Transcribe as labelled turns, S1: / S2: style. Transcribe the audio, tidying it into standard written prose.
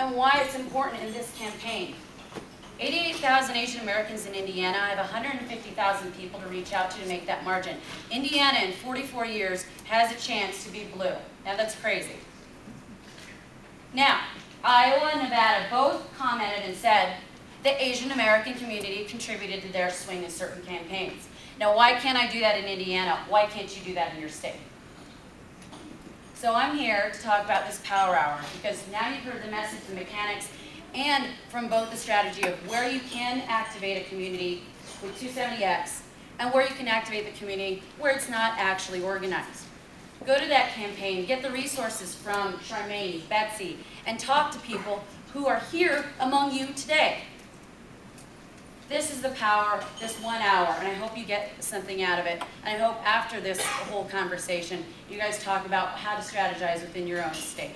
S1: and why it's important in this campaign. 88,000 Asian Americans in Indiana. I have 150,000 people to reach out to make that margin. Indiana in 44 years has a chance to be blue. Now that's crazy. Now, Iowa and Nevada both commented and said the Asian American community contributed to their swing in certain campaigns. Now, why can't I do that in Indiana? Why can't you do that in your state? So I'm here to talk about this power hour because now you've heard the message, the mechanics, and from both the strategy of where you can activate a community with 270X and where you can activate the community where it's not actually organized. Go to that campaign, get the resources from Charmaine, Betsy, and talk to people who are here among you today. This is the power, this 1 hour, and I hope you get something out of it. And I hope after this whole conversation, you guys talk about how to strategize within your own state.